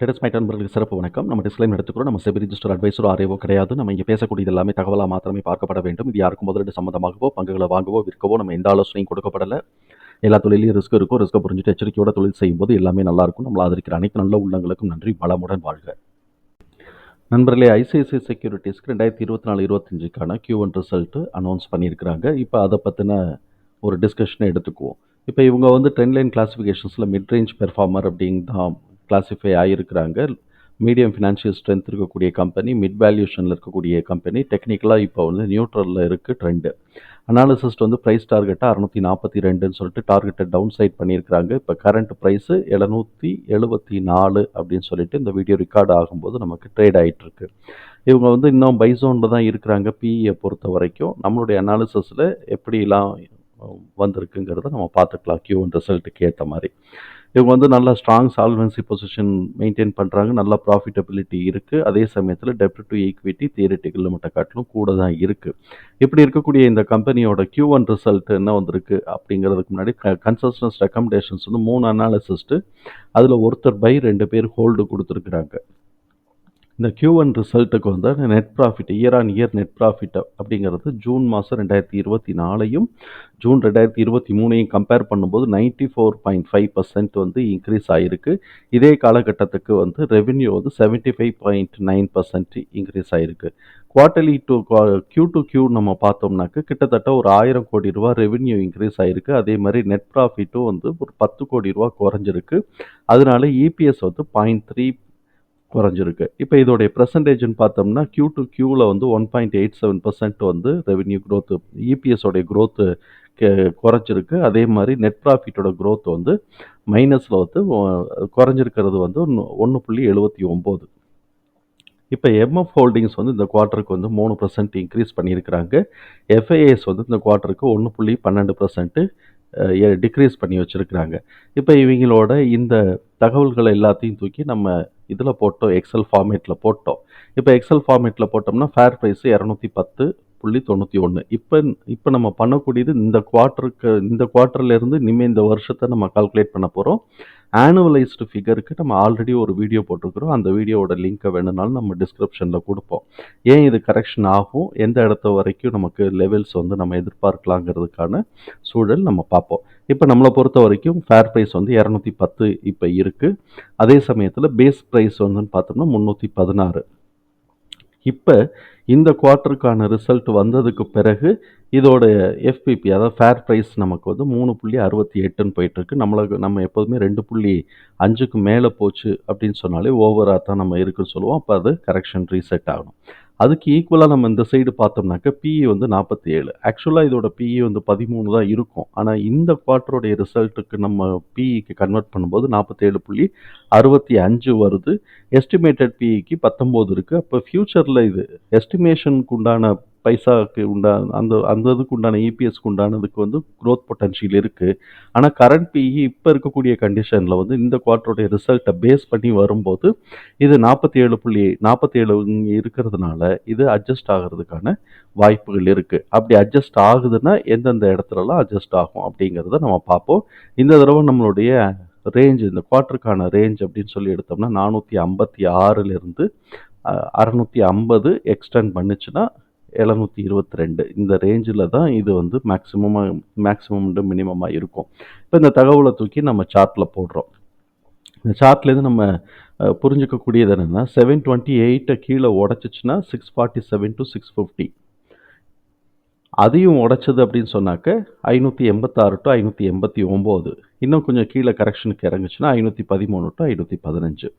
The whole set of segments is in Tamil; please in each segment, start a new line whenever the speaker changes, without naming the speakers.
ட்ரேடர்ஸ் மைட் நண்பர்களுக்கு சிறப்பு வணக்கம். நம்ம டிஸ்க்ளைம் எடுத்துக்கிறோம். நம்ம செபி ரிஜிஸ்டர் அட்வைசரோ ஆர்ஐஓ கிடையாது. நம்ம இங்கே பேசக்கூடியது எல்லாமே தகவலாக மாத்திரமே பார்க்கப்பட வேண்டும். இது யாருக்கும் முதலீடு சம்பந்தமாகவோ பங்குகளை வாங்கவோ விற்கவோ நம்ம எந்த ஆலோசனையும் கொடுக்கப்படலை. எல்லா தொழிலையும் ரிஸ்க் இருக்கும். ரிஸ்க்கை புரிஞ்சுட்டு எச்சரிக்கையோட தொழில் செய்யும்போது எல்லாமே நல்லா இருக்கும். நம்மள ஆதரிக்கிற அனைத்து நல்ல உள்ளங்களுக்கும் நன்றி. வளமுடன் வாழ்க. நண்பர்களே, ஐசிஐசிஐ செக்யூரிட்டிஸ்க்கு 2024-25க்கான Q1 ரிசல்ட்டு அனௌன்ஸ் பண்ணியிருக்கிறாங்க. இப்போ அதை பற்றின ஒரு டிஸ்கஷனை எடுத்துக்குவோம். இப்போ இவங்க வந்து ட்ரெண்ட் லைன் கிளாஸிஃபிகேஷன்ஸில் மிட் ரேஞ்ச் பெர்ஃபார்மர் அப்படின்னு தான் கிளாஸிஃபை ஆகியிருக்கிறாங்க. மீடியம் ஃபினான்ஷியல் ஸ்ட்ரென்த் இருக்கக்கூடிய கம்பெனி, மிட் வேல்யூஷனில் இருக்கக்கூடிய கம்பெனி, டெக்னிக்கலாக இப்போ வந்து நியூட்ரலில் இருக்குது ட்ரெண்டு. அனாலிசிஸ்ட் வந்து ப்ரைஸ் டார்கெட்டாக 642ன்னு சொல்லிட்டு டார்கெட்டை டவுன் சைட் பண்ணியிருக்கிறாங்க. இப்போ கரண்ட் ப்ரைஸு 774 அப்படின்னு சொல்லிட்டு இந்த வீடியோ ரெக்கார்டு ஆகும்போது நமக்கு ட்ரேட் ஆகிட்டுருக்கு. இவங்க வந்து இன்னும் பை ஜோனில் தான் இருக்கிறாங்க. பிஇயை பொறுத்த வரைக்கும் நம்மளுடைய அனாலிசிஸில் எப்படிலாம் வந்திருக்குங்கிறத நம்ம பார்த்துக்கலாம். Q1 ரிசல்ட்டுக்கு ஏற்ற மாதிரி இவங்க வந்து நல்லா ஸ்ட்ராங் சால்வன்சி பொசிஷன் மெயின்டைன் பண்ணுறாங்க. நல்ல ப்ராஃபிட்டபிலிட்டி இருக்குது. அதே சமயத்தில் டெப்ட் டு ஈக்விட்டி தியரிட்டிக்கல் லிமிட்டை காட்டிலும் கூட தான் இருக்குது. இப்படி இருக்கக்கூடிய இந்த கம்பெனியோட Q1 ரிசல்ட் என்ன வந்திருக்கு அப்படிங்கிறதுக்கு முன்னாடி கன்சல்டன்ஸ் ரெக்கமெண்டேஷன்ஸ் வந்து 3 அனாலிசிஸ்ட்டு, அதில் ஒருத்தர் பை 2 பேர் ஹோல்டு கொடுத்துருக்குறாங்க. இந்த Q1 ரிசல்ட்டுக்கு வந்து net profit, year on year net profit அப்படிங்கிறது ஜூன் மாதம் 2024ஐயும் ஜூன் 2023ஐயும் கம்பேர் பண்ணும்போது 94.5% வந்து இன்க்ரீஸ் ஆகிருக்கு. இதே காலகட்டத்துக்கு வந்து ரெவென்யூ வந்து 75.9% இன்க்ரீஸ் ஆகிருக்கு. குவார்ட்டர்லி டு Q நம்ம பார்த்தோம்னாக்க கிட்டத்தட்ட ஒரு 1000 கோடி ரூபா ரெவென்யூ இன்க்ரீஸ் ஆகிருக்கு. அதே மாதிரி நெட் ப்ராஃபிட்டும் வந்து ஒரு 10 கோடி ரூபா குறைஞ்சிருக்கு. அதனால EPS வந்து 0.3 குறைஞ்சிருக்கு. இப்போ இதோடைய பெர்சன்டேஜ்னு பார்த்தோம்னா Q வந்து 1.87% வந்து ரெவென்யூ க்ரோத்து, இபிஎஸோடைய க்ரோத்து குறைஞ்சிருக்கு. அதே மாதிரி நெட் ப்ராஃபிட்டோட க்ரோத் வந்து மைனஸில் வந்து குறைஞ்சிருக்கிறது வந்து 1.79. இப்போ எம்எஃப் ஹோல்டிங்ஸ் வந்து இந்த குவார்ட்டருக்கு வந்து 3% இன்க்ரீஸ் பண்ணியிருக்கிறாங்க. எஃப்ஐஎஸ் வந்து இந்த குவார்ட்டருக்கு 1.12% டிக்ரீஸ் பண்ணி வச்சுருக்கிறாங்க. இப்போ இவங்களோட இந்த தகவல்களை எல்லாத்தையும் தூக்கி நம்ம இதில் போட்டோம், எக்ஸல் ஃபார்மேட்டில் போட்டோம். இப்போ எக்ஸல் ஃபார்மேட்டில் போட்டோம்னா ஃபேர் ப்ரைஸு 210.91. இப்போ நம்ம பண்ணக்கூடியது இந்த குவார்ட்டர்லேருந்து இனிமேல் இந்த வருஷத்தை நம்ம கால்குலேட் பண்ண போகிறோம். ஆனுவலைஸ்டு ஃபிகருக்கு நம்ம ஆல்ரெடி ஒரு வீடியோ போட்டிருக்கிறோம். அந்த வீடியோவோட லிங்க்கை வேணும்னாலும் நம்ம டிஸ்கிரிப்ஷனில் கொடுப்போம். ஏன் இது கரெக்ஷன் ஆகும், எந்த இடத்த வரைக்கும் நமக்கு லெவல்ஸ் வந்து நம்ம எதிர்பார்க்கலாங்கிறதுக்கான சூழல் நம்ம பார்ப்போம். இப்போ நம்மளை பொறுத்த வரைக்கும் ஃபேர் ப்ரைஸ் வந்து 210 இப்போ இருக்குது. அதே சமயத்தில் பேஸ் ப்ரைஸ் வந்து பார்த்தோம்னா 316. இப்போ இந்த குவார்ட்டருக்கான ரிசல்ட் வந்ததுக்கு பிறகு இதோட எஃபிபி, அதாவது ஃபேர் ப்ரைஸ் நமக்கு வந்து 3.68ன்னு போயிட்டுருக்கு. நம்ம எப்போதுமே 2.5க்கு மேலே போச்சு அப்படின்னு சொன்னாலே ஓவராக தான் நம்ம இருக்குன்னு சொல்லுவோம். அப்போ அது கரெக்ஷன் ரீசெட் ஆகணும். அதுக்கு ஈக்குவலாக நம்ம இந்த சைடு பார்த்தோம்னாக்க பிஇ வந்து 47. ஆக்சுவலாக இதோட பிஇ வந்து 13 தான் இருக்கும். ஆனால் இந்த குவார்ட்டருடைய ரிசல்ட்டுக்கு நம்ம பிஇக்கு கன்வெர்ட் பண்ணும்போது 47.65 வருது. எஸ்டிமேட்டட் பிஇக்கு 19 இருக்குது. அப்போ ஃப்யூச்சரில் இது எஸ்டிமேஷனுக்கு உண்டான பைசாவுக்கு உண்டான அந்த இதுக்கு உண்டான இபிஎஸ்க்கு உண்டானதுக்கு வந்து க்ரோத் பொட்டன்ஷியல் இருக்குது. ஆனால் கரண்ட் பிஇ இப்போ இருக்கக்கூடிய கண்டிஷனில் வந்து இந்த குவார்ட்டருடைய ரிசல்ட்டை பேஸ் பண்ணி வரும்போது இது 47 இருக்கிறதுனால இது அட்ஜஸ்ட் ஆகிறதுக்கான வாய்ப்புகள் இருக்குது. அப்படி அட்ஜஸ்ட் ஆகுதுன்னா எந்தெந்த இடத்துலலாம் அட்ஜஸ்ட் ஆகும் அப்படிங்கிறத நம்ம பார்ப்போம். இந்த தடவை நம்மளுடைய ரேஞ்ச், இந்த குவார்ட்டருக்கான ரேஞ்ச் அப்படின்னு சொல்லி எடுத்தோம்னா 456லேருந்து 650 எக்ஸ்டெண்ட் பண்ணுச்சுன்னா 722, இந்த ரேஞ்சில் தான் இது வந்து மேக்ஸிமம் மினிமமாக இருக்கும். இப்போ இந்த தகவலை தூக்கி நம்ம சார்ட்டில் போடுறோம். இந்த சார்ட்லேருந்து நம்ம புரிஞ்சுக்கக்கூடியது என்னென்னா 728 கீழே உடச்சிச்சுன்னா 647 to 650, அதையும் உடைச்சது அப்படின்னு சொன்னாக்க 586 to 589, இன்னும் கொஞ்சம் கீழே கரெக்ஷனுக்கு இறங்குச்சுன்னா 513 to 515.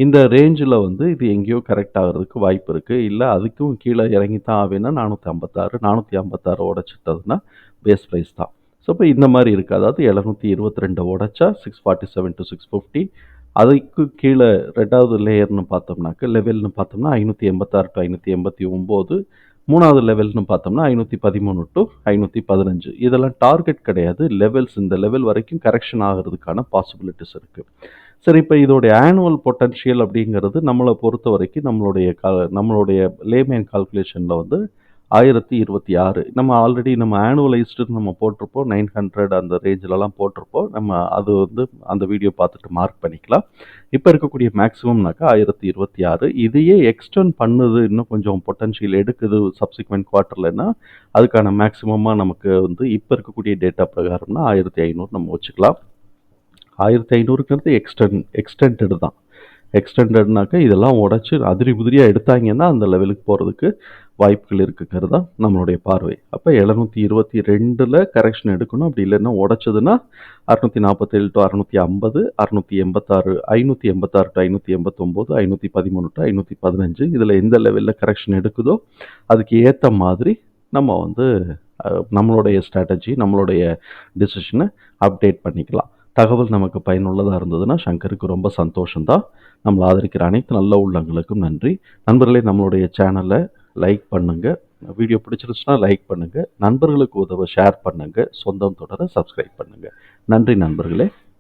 இந்த ரேஞ்சில் வந்து இது எங்கேயோ கரெக்ட் ஆகிறதுக்கு வாய்ப்பு இருக்குது. இல்லை அதுக்கும் கீழே இறங்கி தான் ஆவேன்னா 456 உடைச்சிட்டதுன்னா பேஸ் ப்ரைஸ் தான். ஸோ இப்போ இந்த மாதிரி இருக்குது. அதாவது 722 உடைச்சா 647 to 650. அதுக்கு கீழே ரெண்டாவது லேயர்னு பார்த்தோம்னாக்க லெவல்னு பார்த்தோம்னா 586 to 589. மூணாவது லெவல்னு பார்த்தோம்னா 513 to 515. இதெல்லாம் டார்கெட் கிடையாது, லெவல்ஸ். இந்த லெவல் வரைக்கும் கரெக்ஷன் ஆகிறதுக்கான பாசிபிலிட்டிஸ் இருக்குது. சரி, இப்போ இதோடைய ஆனுவல் பொட்டன்ஷியல் அப்படிங்கிறது நம்மளை பொறுத்த வரைக்கும் நம்மளுடைய லேமேன் கால்குலேஷனில் வந்து 1026 நம்ம ஆல்ரெடி நம்ம ஆனுவலைஸ்டுன்னு நம்ம போட்டிருப்போம். 900 அந்த ரேஞ்சிலலாம் போட்டிருப்போம். நம்ம அது வந்து அந்த வீடியோ பார்த்துட்டு மார்க் பண்ணிக்கலாம். இப்போ இருக்கக்கூடிய மேக்ஸிமம்னாக்கா 1026. இதையே எக்ஸ்டெண்ட் பண்ணுது, இன்னும் கொஞ்சம் பொட்டன்ஷியல் எடுக்குது சப்சிக்வெண்ட் குவார்ட்டர்லன்னா, அதுக்கான மேக்ஸிமமாக நமக்கு வந்து இப்போ இருக்கக்கூடிய டேட்டா பிரகாரம்னா 1500 நம்ம வச்சுக்கலாம். 1500ங்கிறது எக்ஸ்டெண்டட் தான். எக்ஸ்டெண்டட்னாக்கா இதெல்லாம் உடச்சி அதிரி புதிரியாக எடுத்தாங்கன்னா அந்த லெவலுக்கு போகிறதுக்கு வாய்ப்புகள் இருக்குங்கிறது தான் நம்மளுடைய பார்வை. அப்போ 722ல் கரெக்ஷன் எடுக்கணும். அப்படி இல்லைன்னா உடச்சதுன்னா 647 டு 650, 686, 586 டு 589, 513 டு 515 இதில் எந்த லெவலில் கரெக்ஷன் எடுக்குதோ அதுக்கு ஏற்ற மாதிரி நம்ம வந்து நம்மளுடைய ஸ்ட்ராட்டஜி, நம்மளுடைய டிசிஷனை அப்டேட் பண்ணிக்கலாம். தகவல் நமக்கு பயனுள்ளதாக இருந்ததுன்னா சங்கருக்கு ரொம்ப சந்தோஷம்தான். நம்மளை ஆதரிக்கிற அனைத்து நல்ல உள்ளங்களுக்கும் நன்றி. நண்பர்களே, நம்மளுடைய சேனலை லைக் பண்ணுங்கள். வீடியோ பிடிச்சிருச்சுன்னா லைக் பண்ணுங்கள். நண்பர்களுக்கு உதவ ஷேர் பண்ணுங்கள். சொந்தம் தொடர சப்ஸ்கிரைப் பண்ணுங்கள். நன்றி நண்பர்களே.